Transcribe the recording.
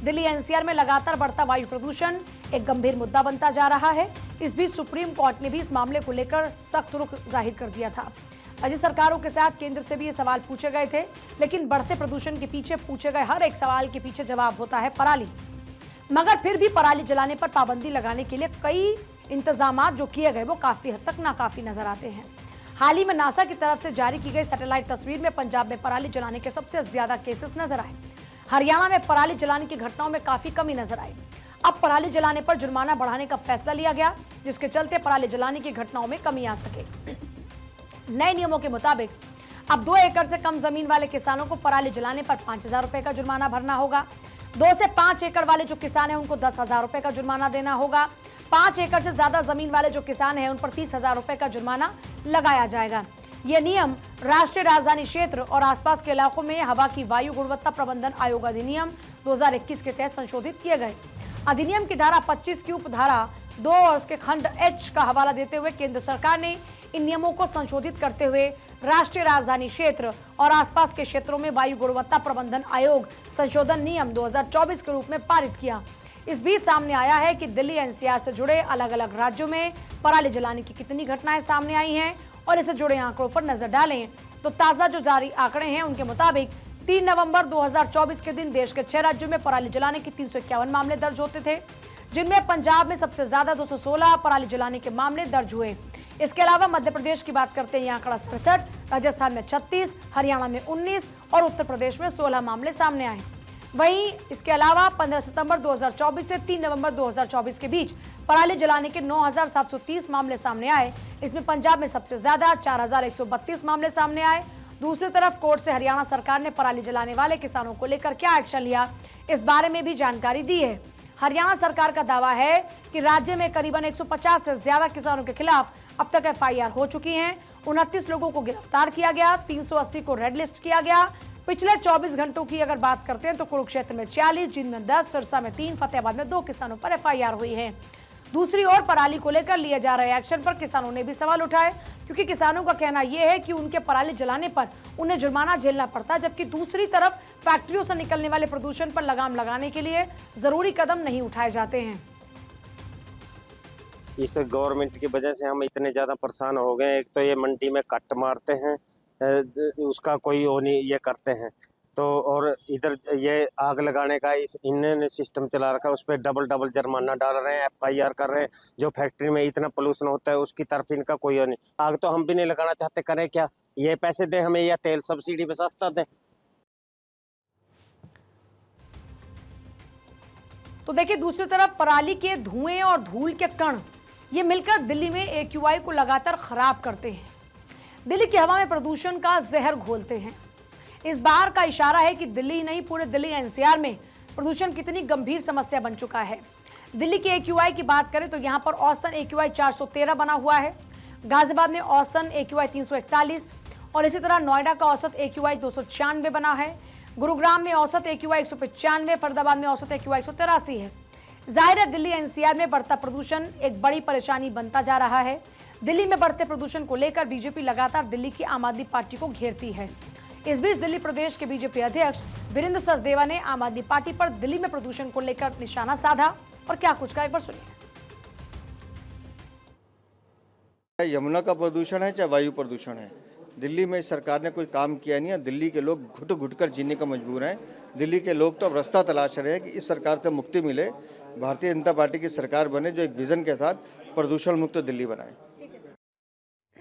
Delhi NCR में लगातार बढ़ता वायु प्रदूषण एक गंभीर मुद्दा बनता जा रहा है। इस बीच सुप्रीम कोर्ट ने भी इस मामले को लेकर सख्त रुख जाहिर कर दिया था। राज्य सरकारों के साथ केंद्र से भी ये सवाल पूछे गए थे, लेकिन बढ़ते प्रदूषण के पीछे पूछे गए हर एक सवाल के पीछे जवाब होता है पराली। मगर फिर भी पराली जलाने पर पाबंदी लगाने के लिए कई इंतजाम जो किए गए वो काफी हद तक नाकाफी नजर आते हैं। हाल ही में नासा की तरफ से जारी की गई सैटेलाइट तस्वीर में पंजाब में पराली जलाने के सबसे ज्यादा केसेस नजर आए। हरियाणा में पराली जलाने की घटनाओं में काफी कमी नजर आई। अब पराली जलाने पर जुर्माना बढ़ाने का फैसला लिया गया, जिसके चलते पराली जलाने की घटनाओं में कमी आ सके। नए नियमों के मुताबिक अब 2 एकड़ से कम जमीन वाले किसानों को पराली जलाने पर 5,000 रुपए का जुर्माना भरना होगा। 2 से 5 एकड़ वाले जो किसान हैं उनको 10,000 रुपए का जुर्माना देना होगा। 5 एकड़ से ज्यादा जमीन वाले जो किसान हैं उन पर 30,000 रुपए का जुर्माना लगाया जाएगा। ये नियम राष्ट्रीय राजधानी क्षेत्र और आसपास के इलाकों में हवा की वायु गुणवत्ता प्रबंधन आयोग अधिनियम 2021 के तहत संशोधित किए गए। अधिनियम की धारा 25 की उपधारा 2 और उसके खंड H का हवाला देते हुए केंद्र सरकार ने इन नियमों को संशोधित करते हुए राष्ट्रीय राजधानी क्षेत्र और आसपास के क्षेत्रों में वायु गुणवत्ता प्रबंधन आयोग संशोधन नियम 2024 के रूप में पारित किया। इस बीच सामने आया है कि दिल्ली एनसीआर से जुड़े अलग अलग राज्यों में पराली जलाने की कितनी घटनाएं सामने आई हैं, और इससे जुड़े आंकड़ों पर नजर डालें तो ताजा जो जारी आंकड़े हैं उनके मुताबिक 3 नवंबर 2024 के दिन देश के 6 राज्यों में पराली जलाने के 351 मामले दर्ज होते थे, जिनमें पंजाब में सबसे ज्यादा 216 पराली जलाने के मामले दर्ज हुए। इसके अलावा मध्य प्रदेश की बात करते हैं, ये आंकड़ा 67, राजस्थान में 36, हरियाणा में 19 और उत्तर प्रदेश में 16 मामले सामने आए। वहीं इसके अलावा 15 सितंबर 2024 से 3 नवंबर 2024 के बीच पराली जलाने के 9,730 मामले सामने आए। इसमें पंजाब में सबसे ज्यादा 4,132 मामले सामने आए। दूसरी तरफ कोर्ट से हरियाणा सरकार ने पराली जलाने वाले किसानों को लेकर क्या एक्शन लिया, इस बारे में भी जानकारी दी है। हरियाणा सरकार का दावा है कि राज्य में करीबन 150 से ज्यादा किसानों के खिलाफ अब तक FIR हो चुकी हैं। 29 लोगों को गिरफ्तार किया गया, 380 को रेड लिस्ट किया गया। पिछले 24 घंटों की अगर बात करते हैं तो कुरुक्षेत्र में 40, जींद में 10, सिरसा में 3, फतेहाबाद में 2 किसानों पर FIR हुई है। दूसरी ओर पराली को लेकर लिए जा रहे एक्शन पर किसानों ने भी सवाल उठाए, क्योंकि किसानों का कहना यह है कि उनके पराली जलाने पर उन्हें जुर्माना झेलना पड़ता, जबकि दूसरी तरफ फैक्ट्रियों से निकलने वाले प्रदूषण पर लगाम लगाने के लिए जरूरी कदम नहीं उठाए जाते हैं। इस गवर्नमेंट की वजह से हम इतने ज़्यादा परेशान हो गए। एक तो ये मंडी में कट मारते हैं, उसका कोई वो नहीं ये करते हैं, तो और इधर ये आग लगाने का इन्होंने सिस्टम चला रखा है, उस पर डबल जुर्माना डाल रहे हैं, FIR कर रहे हैं। जो फैक्ट्री में इतना पोल्यूशन होता है उसकी तरफ इनका कोई नहीं। आग तो हम भी नहीं लगाना चाहते, करें क्या? ये पैसे दें हमें या तेल सब्सिडी पे सस्ता दें। तो देखिए, दूसरी तरफ पराली के धुएं और धूल के कण ये मिलकर दिल्ली में AQI को लगातार खराब करते हैं, दिल्ली की हवा में प्रदूषण का जहर घोलते हैं। इस बार का इशारा है कि दिल्ली नहीं, पूरे दिल्ली NCR में प्रदूषण कितनी गंभीर समस्या बन चुका है। दिल्ली के AQI की बात करें तो यहां पर औसतन AQI 413 बना हुआ है, गाजियाबाद में औसतन AQI 341 और इसी तरह नोएडा का औसत AQI 296 बना है। गुरुग्राम में औसत AQI 195, फरीदाबाद में औसत AQI 183 है। जाहिर है दिल्ली NCR में बढ़ता प्रदूषण एक बड़ी परेशानी बनता जा रहा है। दिल्ली में बढ़ते प्रदूषण को लेकर बीजेपी लगातार दिल्ली की आम आदमी पार्टी को घेरती है। इस बीच दिल्ली प्रदेश के बीजेपी अध्यक्ष वीरेंद्र सचदेवा ने आम आदमी पार्टी पर दिल्ली में प्रदूषण को लेकर निशाना साधा और क्या कुछ कहा, एक बार सुनिए। यमुना का प्रदूषण है चाहे वायु प्रदूषण है, दिल्ली में सरकार ने कोई काम किया नहीं है। दिल्ली के लोग घुट घुट कर जीने का मजबूर हैं। दिल्ली के लोग तो अब रास्ता तलाश रहे हैं कि इस सरकार से मुक्ति मिले, भारतीय जनता पार्टी की सरकार बने जो एक विजन के साथ प्रदूषण मुक्त दिल्ली बनाए।